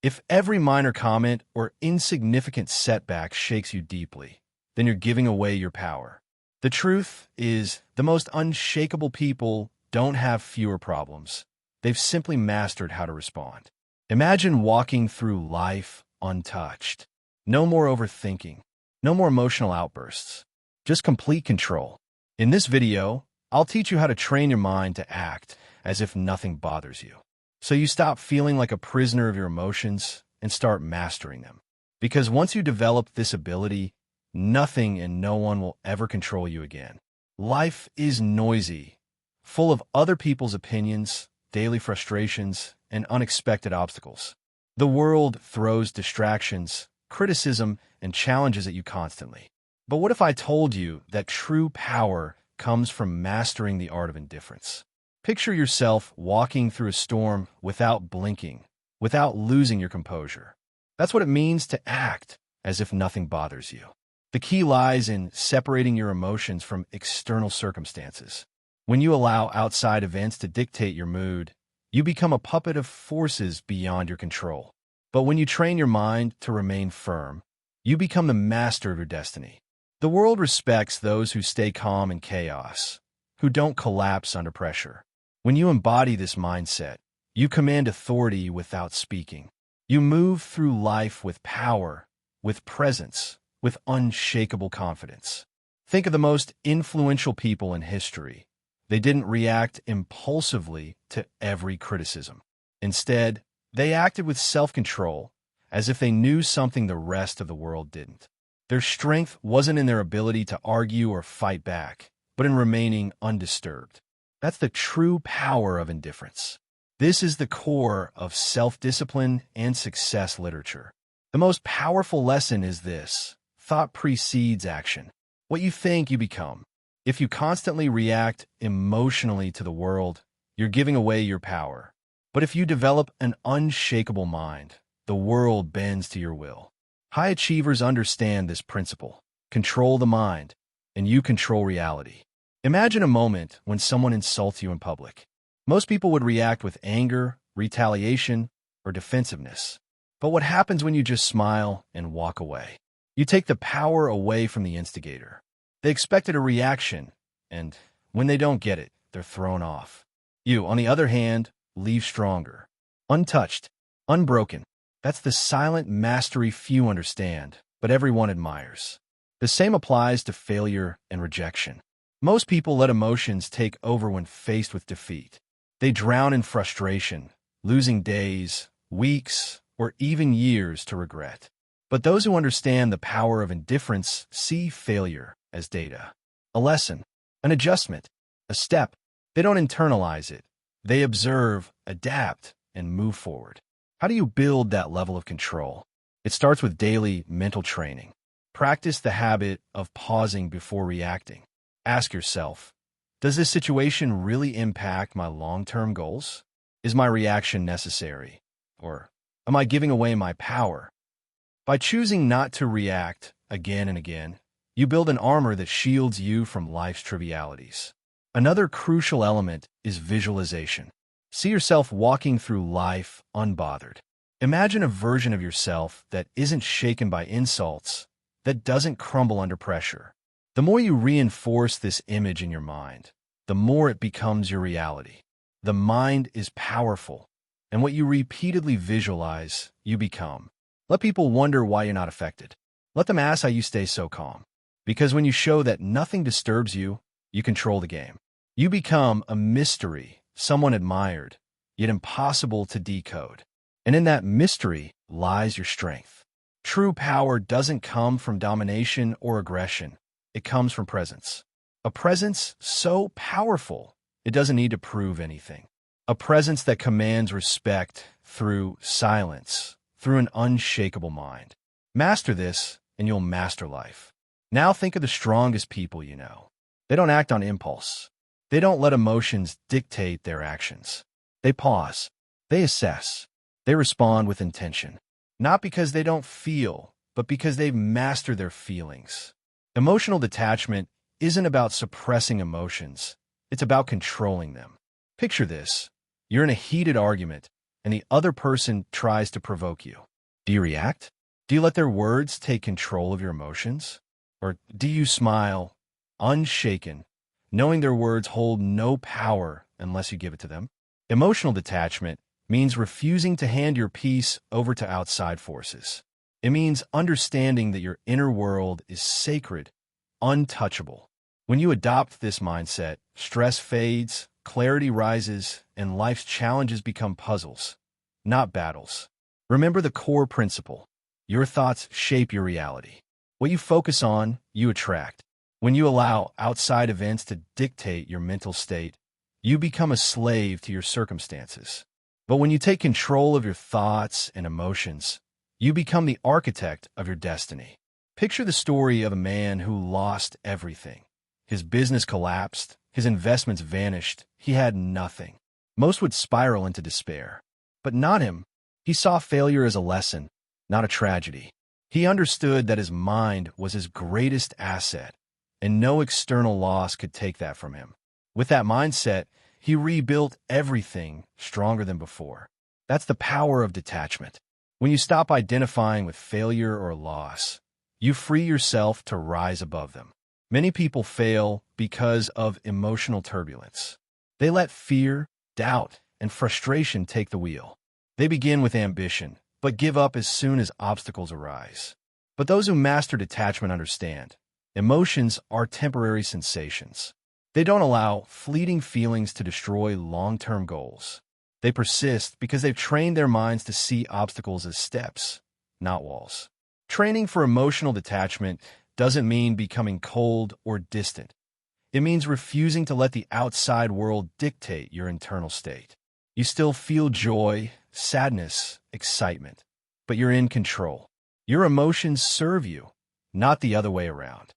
If every minor comment or insignificant setback shakes you deeply, then you're giving away your power. The truth is, the most unshakable people don't have fewer problems. They've simply mastered how to respond. Imagine walking through life untouched. No more overthinking. No more emotional outbursts. Just complete control. In this video, I'll teach you how to train your mind to act as if nothing bothers you. So you stop feeling like a prisoner of your emotions and start mastering them. Because once you develop this ability, nothing and no one will ever control you again. Life is noisy, full of other people's opinions, daily frustrations, and unexpected obstacles. The world throws distractions, criticism, and challenges at you constantly. But what if I told you that true power comes from mastering the art of indifference? Picture yourself walking through a storm without blinking, without losing your composure. That's what it means to act as if nothing bothers you. The key lies in separating your emotions from external circumstances. When you allow outside events to dictate your mood, you become a puppet of forces beyond your control. But when you train your mind to remain firm, you become the master of your destiny. The world respects those who stay calm in chaos, who don't collapse under pressure. When you embody this mindset, you command authority without speaking. You move through life with power, with presence, with unshakable confidence. Think of the most influential people in history. They didn't react impulsively to every criticism. Instead, they acted with self-control, as if they knew something the rest of the world didn't. Their strength wasn't in their ability to argue or fight back, but in remaining undisturbed. That's the true power of indifference. This is the core of self-discipline and success literature. The most powerful lesson is this: thought precedes action. What you think, you become. If you constantly react emotionally to the world, you're giving away your power. But if you develop an unshakable mind, the world bends to your will. High achievers understand this principle. Control the mind, and you control reality. Imagine a moment when someone insults you in public. Most people would react with anger, retaliation, or defensiveness. But what happens when you just smile and walk away? You take the power away from the instigator. They expected a reaction, and when they don't get it, they're thrown off. You, on the other hand, leave stronger, untouched, unbroken. That's the silent mastery few understand, but everyone admires. The same applies to failure and rejection. Most people let emotions take over when faced with defeat. They drown in frustration, losing days, weeks, or even years to regret. But those who understand the power of indifference see failure as data, a lesson, an adjustment, a step. They don't internalize it. They observe, adapt, and move forward. How do you build that level of control? It starts with daily mental training. Practice the habit of pausing before reacting. Ask yourself, does this situation really impact my long-term goals? Is my reaction necessary? Or am I giving away my power? By choosing not to react again and again, you build an armor that shields you from life's trivialities. Another crucial element is visualization. See yourself walking through life unbothered. Imagine a version of yourself that isn't shaken by insults, that doesn't crumble under pressure. The more you reinforce this image in your mind, the more it becomes your reality. The mind is powerful, and what you repeatedly visualize, you become. Let people wonder why you're not affected. Let them ask how you stay so calm. Because when you show that nothing disturbs you, you control the game. You become a mystery, someone admired, yet impossible to decode. And in that mystery lies your strength. True power doesn't come from domination or aggression. It comes from presence. A presence so powerful, it doesn't need to prove anything. A presence that commands respect through silence, through an unshakable mind. Master this, and you'll master life. Now think of the strongest people you know. They don't act on impulse. They don't let emotions dictate their actions. They pause. They assess. They respond with intention. Not because they don't feel, but because they've mastered their feelings. Emotional detachment isn't about suppressing emotions. It's about controlling them. Picture this. You're in a heated argument, and the other person tries to provoke you. Do you react? Do you let their words take control of your emotions? Or do you smile, unshaken, knowing their words hold no power unless you give it to them? Emotional detachment means refusing to hand your peace over to outside forces. It means understanding that your inner world is sacred, untouchable. When you adopt this mindset, stress fades, clarity rises, and life's challenges become puzzles, not battles. Remember the core principle. Your thoughts shape your reality. What you focus on, you attract. When you allow outside events to dictate your mental state, you become a slave to your circumstances. But when you take control of your thoughts and emotions, you become the architect of your destiny. Picture the story of a man who lost everything. His business collapsed, his investments vanished, he had nothing. Most would spiral into despair. But not him. He saw failure as a lesson, not a tragedy. He understood that his mind was his greatest asset, and no external loss could take that from him. With that mindset, he rebuilt everything stronger than before. That's the power of detachment. When you stop identifying with failure or loss, you free yourself to rise above them. Many people fail because of emotional turbulence. They let fear, doubt, and frustration take the wheel. They begin with ambition, but give up as soon as obstacles arise. But those who master detachment understand, emotions are temporary sensations. They don't allow fleeting feelings to destroy long-term goals. They persist because they've trained their minds to see obstacles as steps, not walls. Training for emotional detachment doesn't mean becoming cold or distant. It means refusing to let the outside world dictate your internal state. You still feel joy, sadness, excitement, but you're in control. Your emotions serve you, not the other way around.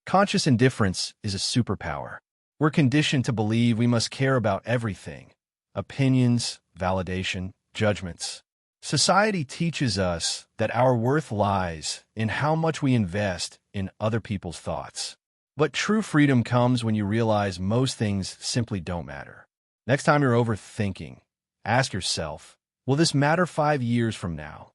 Conscious indifference is a superpower. We're conditioned to believe we must care about everything: opinions, validation, judgments. Society teaches us that our worth lies in how much we invest in other people's thoughts. But true freedom comes when you realize most things simply don't matter. Next time you're overthinking, ask yourself, will this matter 5 years from now?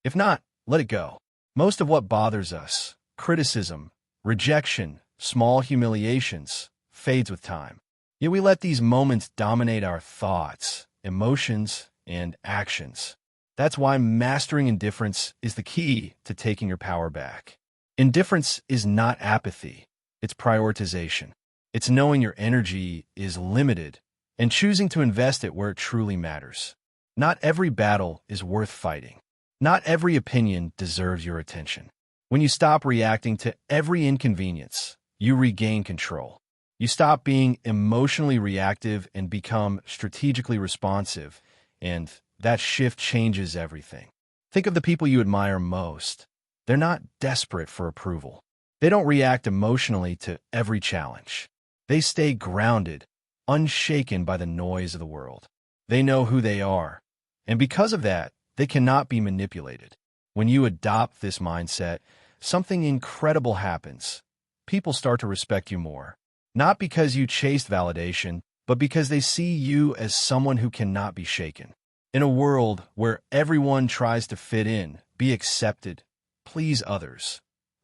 If not, let it go. Most of what bothers us, criticism, rejection, small humiliations, fades with time. Yet we let these moments dominate our thoughts, emotions, and actions. That's why mastering indifference is the key to taking your power back. Indifference is not apathy. It's prioritization. It's knowing your energy is limited and choosing to invest it where it truly matters. Not every battle is worth fighting. Not every opinion deserves your attention. When you stop reacting to every inconvenience, you regain control. You stop being emotionally reactive and become strategically responsive, and that shift changes everything. Think of the people you admire most. They're not desperate for approval. They don't react emotionally to every challenge. They stay grounded, unshaken by the noise of the world. They know who they are, and because of that, they cannot be manipulated. When you adopt this mindset, something incredible happens. People start to respect you more. Not because you chased validation, but because they see you as someone who cannot be shaken. In a world where everyone tries to fit in, be accepted, please others,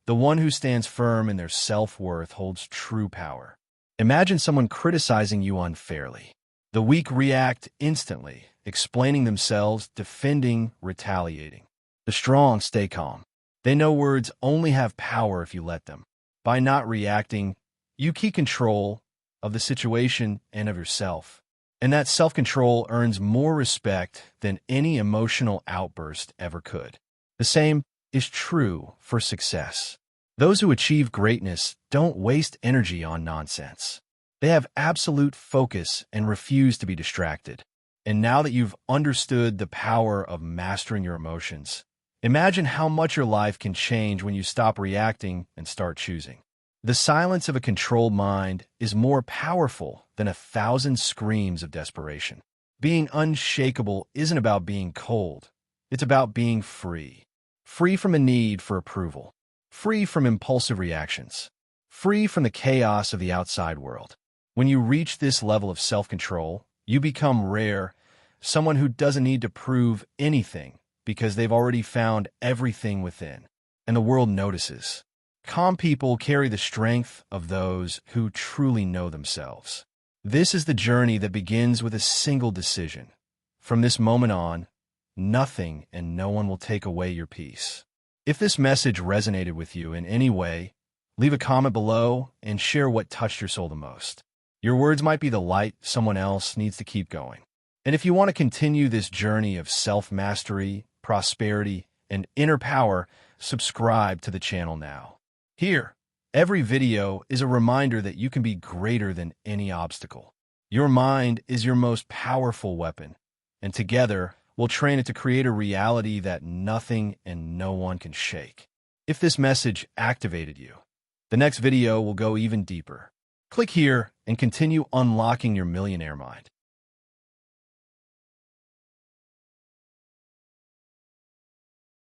the one who stands firm in their self-worth holds true power. Imagine someone criticizing you unfairly. The weak react instantly, explaining themselves, defending, retaliating. The strong stay calm. They know words only have power if you let them. By not reacting, you keep control of the situation and of yourself. And that self-control earns more respect than any emotional outburst ever could. The same is true for success. Those who achieve greatness don't waste energy on nonsense. They have absolute focus and refuse to be distracted. And now that you've understood the power of mastering your emotions, imagine how much your life can change when you stop reacting and start choosing. The silence of a controlled mind is more powerful than 1,000 screams of desperation. Being unshakable isn't about being cold. It's about being free. Free from a need for approval. Free from impulsive reactions. Free from the chaos of the outside world. When you reach this level of self-control, you become rare, someone who doesn't need to prove anything because they've already found everything within, and the world notices. Calm people carry the strength of those who truly know themselves. This is the journey that begins with a single decision. From this moment on, nothing and no one will take away your peace. If this message resonated with you in any way, leave a comment below and share what touched your soul the most. Your words might be the light someone else needs to keep going. And if you want to continue this journey of self-mastery, prosperity, and inner power, subscribe to the channel now. Here, every video is a reminder that you can be greater than any obstacle. Your mind is your most powerful weapon, and together, we'll train it to create a reality that nothing and no one can shake. If this message activated you, the next video will go even deeper. Click here and continue unlocking your millionaire mind.